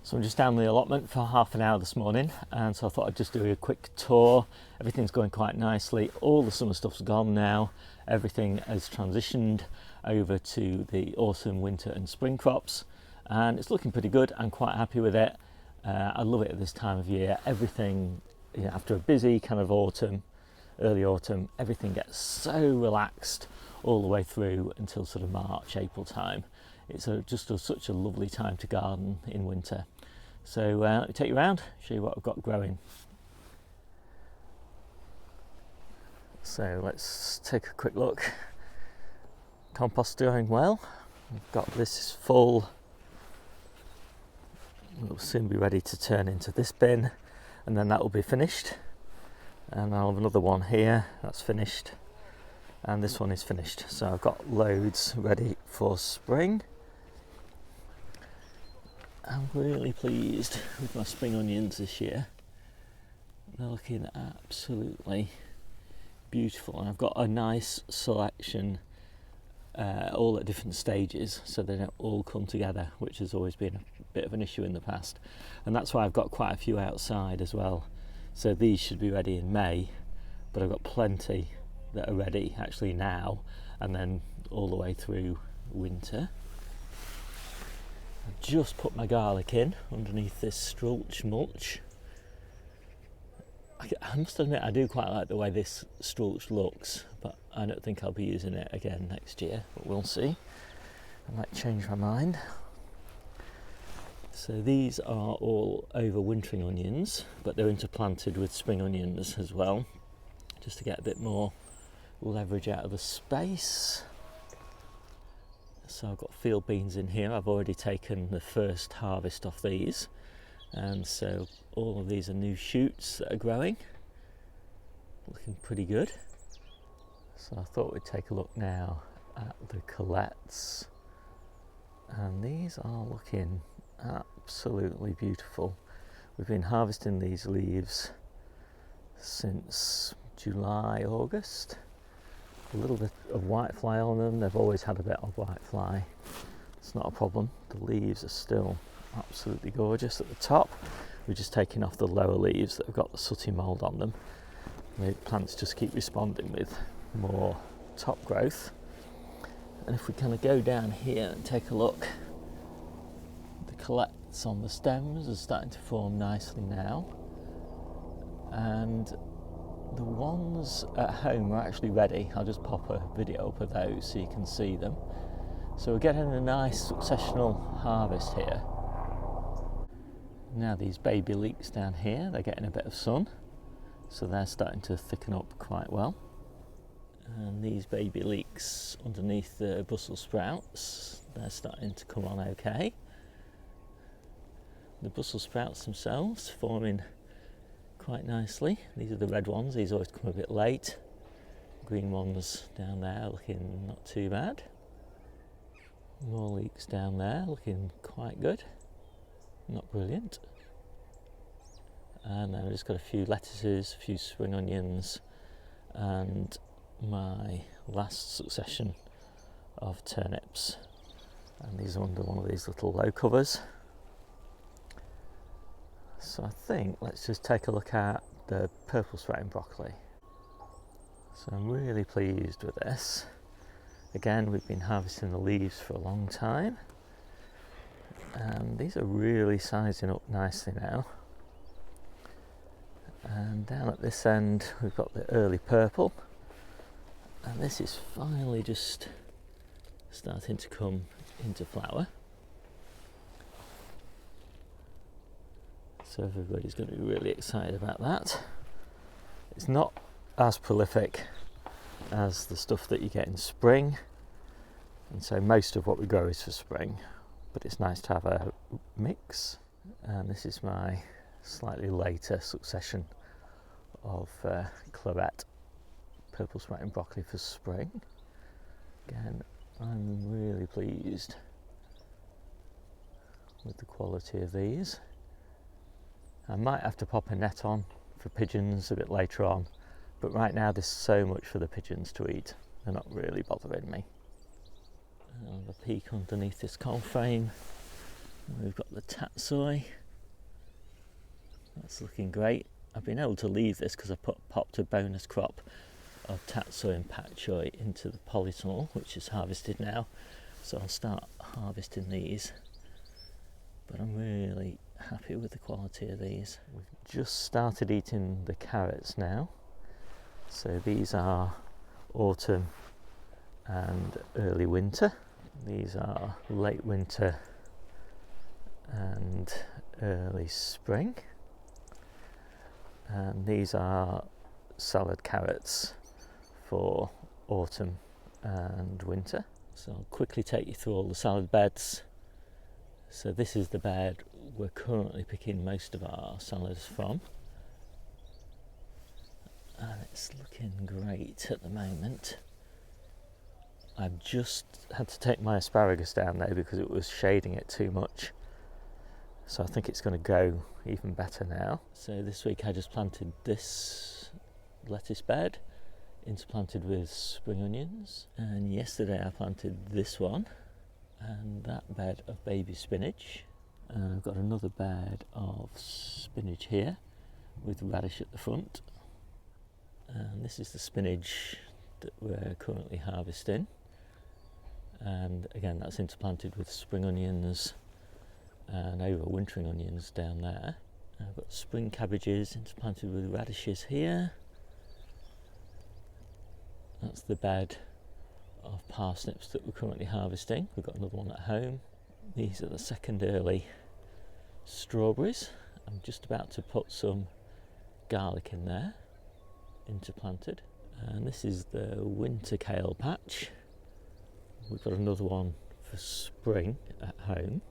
So I'm just down the allotment for half an hour this morning, and so I thought I'd just do a quick tour. Everything's going quite nicely. All the summer stuff's gone now. Everything has transitioned over to the autumn, winter and spring crops, and it's looking pretty good. I'm quite happy with it. I love it at this time of year. Everything, after a busy kind of autumn, early autumn, everything gets so relaxed all the way through until sort of March, April time. It's such a lovely time to garden in winter. So let me take you around, show you what I've got growing. So let's take a quick look. Compost going well. I've got this full. It'll soon be ready to turn into this bin, and then that will be finished. And I'll have another one here, that's finished. And this one is finished. So I've got loads ready for spring. I'm really pleased with my spring onions this year. They're looking absolutely beautiful, and I've got a nice selection all at different stages, so they don't all come together, which has always been a bit of an issue in the past. And that's why I've got quite a few outside as well. So these should be ready in May, but I've got plenty that are ready actually now, and then all the way through winter. I've just put my garlic in underneath this Strulch mulch. I must admit I do quite like the way this Strulch looks, but I don't think I'll be using it again next year, but we'll see. I might change my mind. So these are all overwintering onions, but they're interplanted with spring onions as well, just to get a bit more leverage out of the space. So I've got field beans in here. I've already taken the first harvest off these, and so all of these are new shoots that are growing, looking pretty good. So I thought we'd take a look now at the colettes, and these are looking absolutely beautiful. We've been harvesting these leaves since July, August. A little bit of whitefly on them. They've always had a bit of whitefly. It's not a problem. The leaves are still absolutely gorgeous at the top. We're just taking off the lower leaves that have got the sooty mould on them. The plants just keep responding with more top growth. And if we kind of go down here and take a look, the colettes on the stems are starting to form nicely now, and the ones at home are actually ready. I'll just pop a video up of those so you can see them. So we're getting a nice successional harvest here. Now these baby leeks down here, they're getting a bit of sun, so they're starting to thicken up quite well. And these baby leeks underneath the Brussels sprouts, they're starting to come on okay. The Brussels sprouts themselves forming quite nicely. These are the red ones. These always come a bit late. Green ones down there looking not too bad. More leeks down there looking quite good. Not brilliant. And then I've just got a few lettuces, a few spring onions, and my last succession of turnips. And these are under one of these little low covers. So I think let's just take a look at the purple sprouting broccoli. So I'm really pleased with this. Again, we've been harvesting the leaves for a long time, and these are really sizing up nicely now. And down at this end we've got the early purple, and this is finally just starting to come into flower. So everybody's going to be really excited about that. It's not as prolific as the stuff that you get in spring, and so most of what we grow is for spring, but it's nice to have a mix. And this is my slightly later succession of claret purple sprouting broccoli for spring. Again, I'm really pleased with the quality of these. I might have to pop a net on for pigeons a bit later on, but right now there's so much for the pigeons to eat, they're not really bothering me. I'll have a peek underneath this cold frame. We've got the tatsoi. That's looking great. I've been able to leave this because I popped a bonus crop of tatsoi and pak choi into the polytunnel, which is harvested now. So I'll start harvesting these. But I'm really happy with the quality of these. We've just started eating the carrots now. So these are autumn and early winter. These are late winter and early spring. And these are salad carrots for autumn and winter. So I'll quickly take you through all the salad beds. So this is the bed we're currently picking most of our salads from. And it's looking great at the moment. I've just had to take my asparagus down there because it was shading it too much. So I think it's going to go even better now. So this week I just planted this lettuce bed, interplanted with spring onions. And yesterday I planted this one and that bed of baby spinach. And I've got another bed of spinach here with radish at the front. And this is the spinach that we're currently harvesting. And again, that's interplanted with spring onions and overwintering onions down there. I've got spring cabbages interplanted with radishes here. That's the bed of parsnips that we're currently harvesting. We've got another one at home. These are the second early strawberries. I'm just about to put some garlic in there, interplanted. And this is the winter kale patch. We've got another one for spring at home.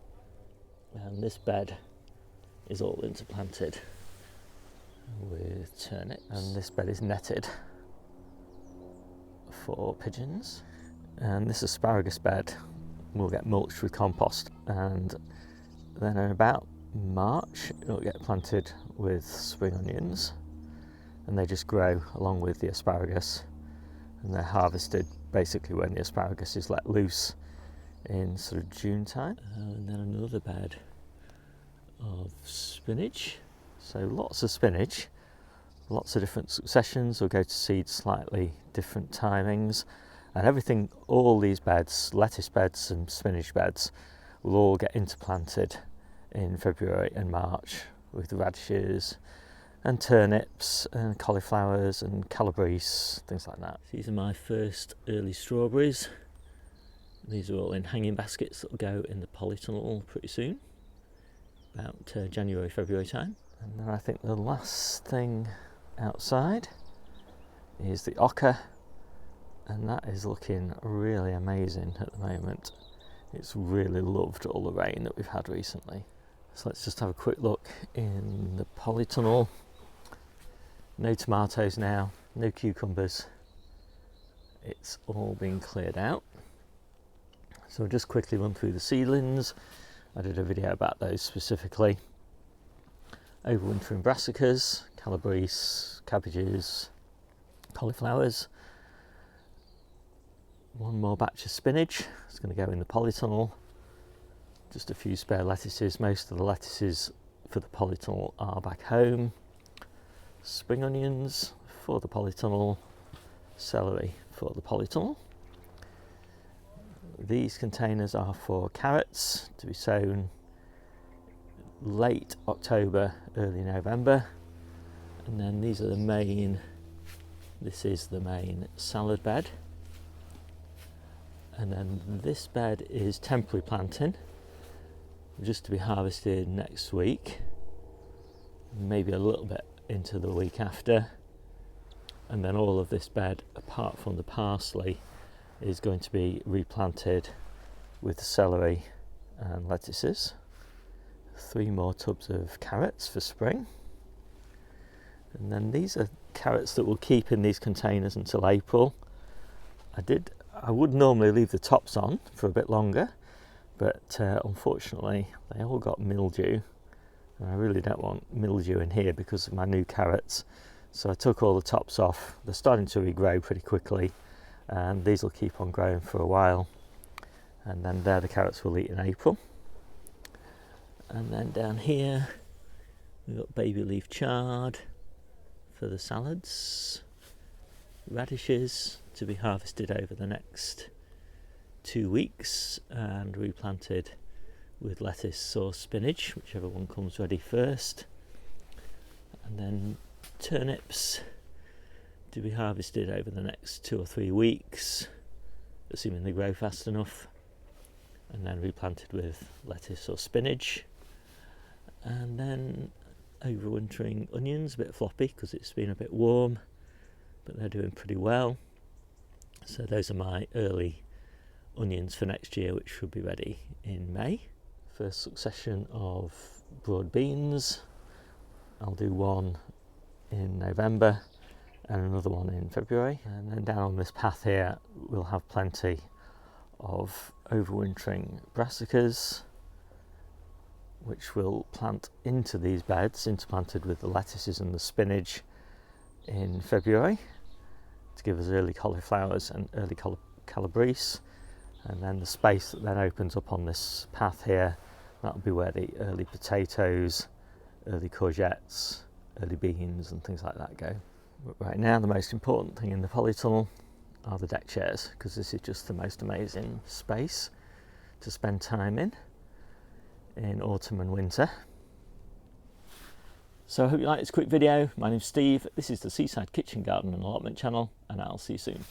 And this bed is all interplanted with turnips. And this bed is netted for pigeons. And this asparagus bed will get mulched with compost. And then in about March, it'll get planted with spring onions. And they just grow along with the asparagus. And they're harvested basically when the asparagus is let loose in sort of June time. And then another bed of spinach. So lots of spinach, lots of different successions. We'll go to seed slightly different timings. And everything, all these beds, lettuce beds and spinach beds, will all get interplanted in February and March with radishes and turnips and cauliflowers and calabrese, things like that. These are my first early strawberries. These are all in hanging baskets that will go in the polytunnel pretty soon, about January, February time. And then I think the last thing outside is the ochre, and that is looking really amazing at the moment. It's really loved all the rain that we've had recently. So let's just have a quick look in the polytunnel. No tomatoes now, no cucumbers. It's all been cleared out. So I'll just quickly run through the seedlings. I did a video about those specifically. Overwintering brassicas, calabrese, cabbages, cauliflowers. One more batch of spinach. It's going to go in the polytunnel. Just a few spare lettuces. Most of the lettuces for the polytunnel are back home. Spring onions for the polytunnel, celery for the polytunnel. These containers are for carrots to be sown late October, early November. And then these are the main, this is the main salad bed. And then this bed is temporary planting, just to be harvested next week, maybe a little bit into the week after. And then all of this bed, apart from the parsley, is going to be replanted with celery and lettuces. 3 more tubs of carrots for spring. And then these are carrots that we'll keep in these containers until April. I would normally leave the tops on for a bit longer, but unfortunately they all got mildew. And I really don't want mildew in here because of my new carrots. So I took all the tops off. They're starting to regrow pretty quickly, and these will keep on growing for a while. And then they're the carrots we'll eat in April. And then down here we've got baby leaf chard for the salads, radishes to be harvested over the next 2 weeks and replanted with lettuce or spinach, whichever one comes ready first. And then turnips to be harvested over the next 2 or 3 weeks, assuming they grow fast enough, and then replanted with lettuce or spinach. And then overwintering onions, a bit floppy because it's been a bit warm, but they're doing pretty well. So those are my early onions for next year, which should be ready in May. First succession of broad beans, I'll do one in November and another one in February. And then down on this path here we'll have plenty of overwintering brassicas, which we'll plant into these beds, interplanted with the lettuces and the spinach in February to give us early cauliflowers and early calabrese. And then the space that then opens up on this path here, that'll be where the early potatoes, early courgettes, early beans and things like that go. But right now the most important thing in the polytunnel are the deck chairs, because this is just the most amazing space to spend time in autumn and winter. So I hope you like this quick video. My name's Steve, this is the Seaside Kitchen Garden and Allotment channel, and I'll see you soon.